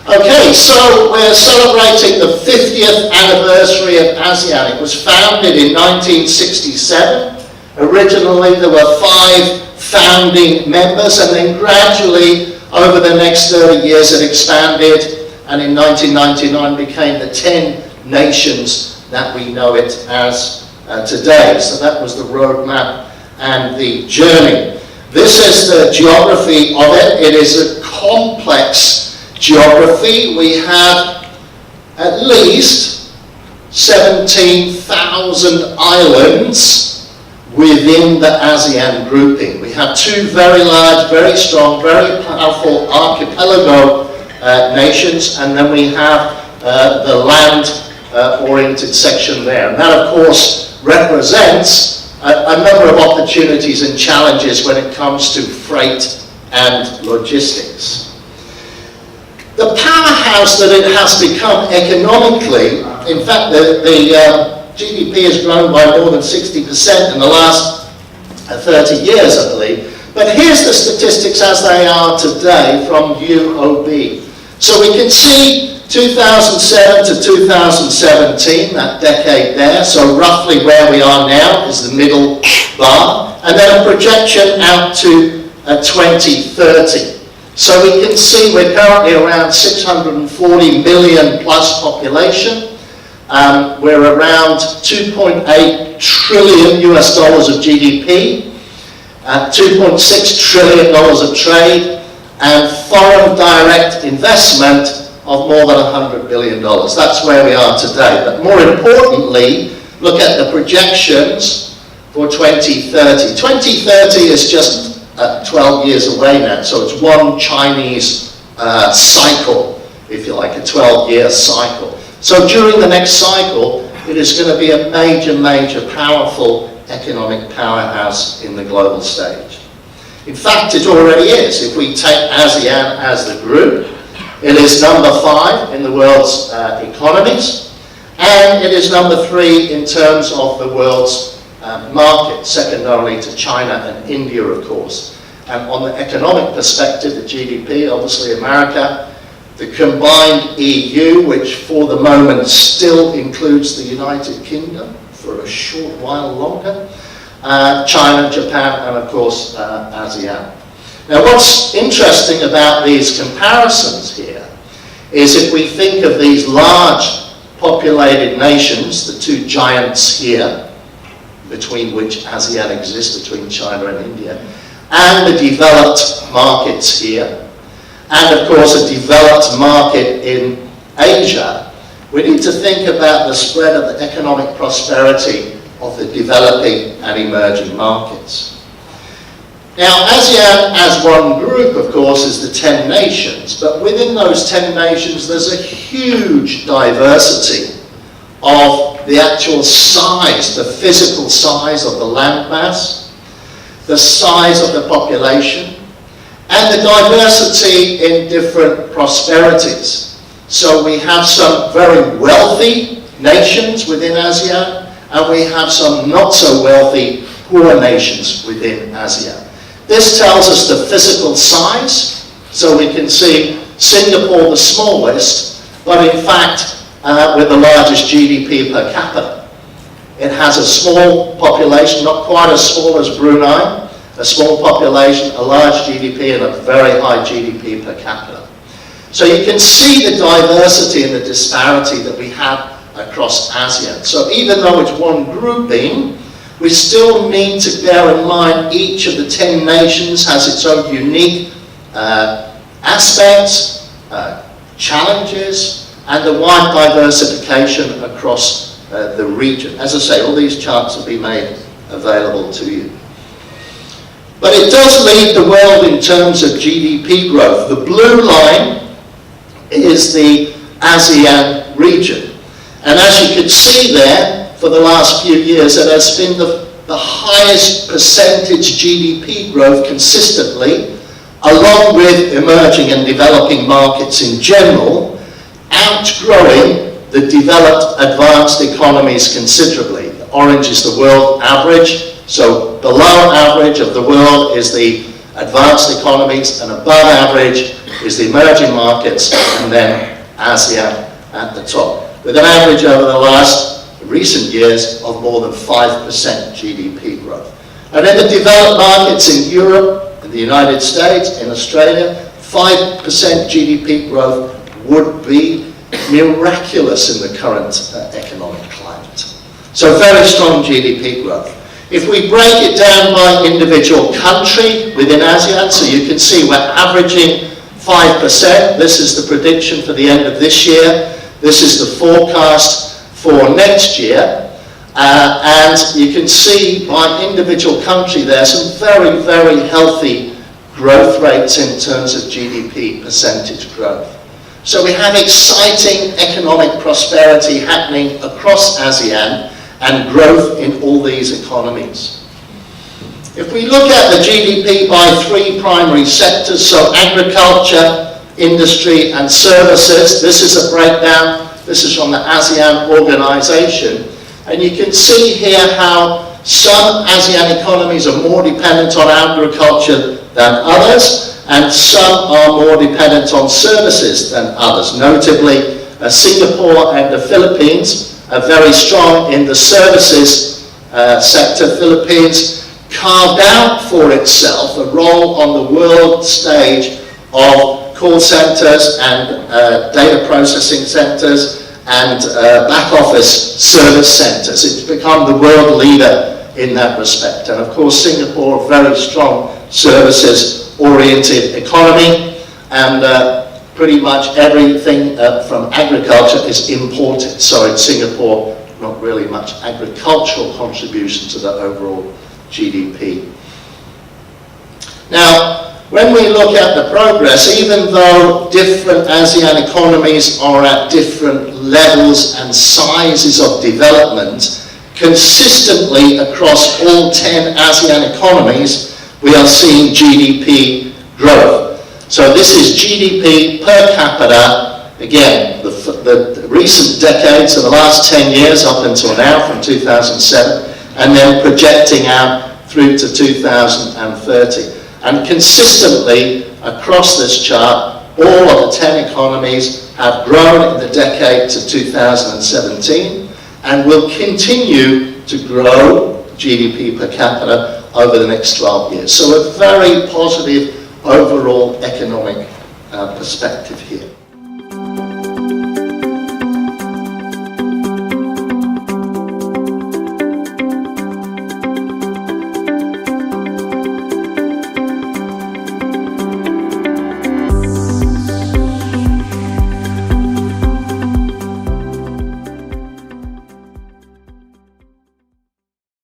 Okay, so we're celebrating the 50th anniversary of ASEAN. It was founded in 1967. Originally there were 5 founding members, and then gradually over the next 30 years it expanded, and in 1999 became the 10 nations that we know it as today. So that was the roadmap and the journey. This is the geography of it. It is a complex geography. We have at least 17,000 islands within the ASEAN grouping. We have 2 very large, very strong, very powerful archipelago nations, and then we have the land-oriented section there. And that, of course, represents a number of opportunities and challenges when it comes to freight and logistics. The powerhouse that it has become economically, in fact, the GDP has grown by more than 60% in the last 30 years, I believe. But here's the statistics as they are today from UOB. So we can see 2007 to 2017, that decade there, so roughly where we are now is the middle bar, and then a projection out to 2030. So we can see we're currently around 640 million plus population. We're around 2.8 trillion US dollars of GDP, 2.6 trillion dollars of trade, and foreign direct investment of more than $100 billion. That's where we are today. But more importantly, look at the projections for 2030. 2030 is just 12 years away now, so it's one Chinese cycle, if you like, a 12-year cycle. So during the next cycle, it is going to be a major, major, powerful economic powerhouse in the global stage. In fact, it already is. If we take ASEAN as the group, it is number 5 in the world's economies, and it is number 3 in terms of the world's market, second only to China and India, of course. And on the economic perspective, the GDP, obviously America, the combined EU, which for the moment still includes the United Kingdom for a short while longer, China, Japan, and of course ASEAN. Now what's interesting about these comparisons here is if we think of these large populated nations, the 2 giants here, between which ASEAN exists, between China and India, and the developed markets here, and of course a developed market in Asia, we need to think about the spread of the economic prosperity of the developing and emerging markets. Now, ASEAN as one group, of course, is the 10 nations, but within those 10 nations there's a huge diversity of the actual size, the physical size of the landmass, the size of the population, and the diversity in different prosperities. So we have some very wealthy nations within ASEAN, and we have some not so wealthy, poor nations within ASEAN. This tells us the physical size, so we can see Singapore the smallest, but in fact with the largest GDP per capita. It has a small population, not quite as small as Brunei, a small population, a large GDP, and a very high GDP per capita. So you can see the diversity and the disparity that we have across ASEAN. So even though it's one grouping, we still need to bear in mind each of the 10 nations has its own unique aspects, challenges, and the wide diversification across the region. As I say, all these charts will be made available to you. But it does lead the world in terms of GDP growth. The blue line is the ASEAN region. And as you can see there, for the last few years, it has been the highest percentage GDP growth consistently, along with emerging and developing markets in general, outgrowing the developed advanced economies considerably. The orange is the world average, so below average of the world is the advanced economies, and above average is the emerging markets, and then ASEAN at the top, with an average over the last recent years of more than 5% GDP growth. And in the developed markets in Europe, in the United States, in Australia, 5% GDP growth would be miraculous in the current economic climate. So very strong GDP growth. If we break it down by individual country within ASEAN, so you can see we're averaging 5%. This is the prediction for the end of this year. This is the forecast for next year. And you can see by individual country there's some very, very healthy growth rates in terms of GDP percentage growth. So we have exciting economic prosperity happening across ASEAN and growth in all these economies. If we look at the GDP by three primary sectors, so agriculture, industry and services, this is a breakdown. This is from the ASEAN organization. And you can see here how some ASEAN economies are more dependent on agriculture than others, and some are more dependent on services than others. Notably, Singapore and the Philippines are very strong in the services sector. Philippines carved out for itself a role on the world stage of call centers and data processing centers and back office service centers. It's become the world leader in that respect. And of course, Singapore, a very strong services-oriented economy, and pretty much everything from agriculture is imported. So in Singapore, not really much agricultural contribution to the overall GDP. Now, when we look at the progress, even though different ASEAN economies are at different levels and sizes of development, consistently across all 10 ASEAN economies, we are seeing GDP growth. So this is GDP per capita, again, the recent decades, so the last 10 years up until now, from 2007, and then projecting out through to 2030. And consistently across this chart, all of the 10 economies have grown in the decade to 2017 and will continue to grow GDP per capita over the next 12 years. So a very positive overall economic perspective here.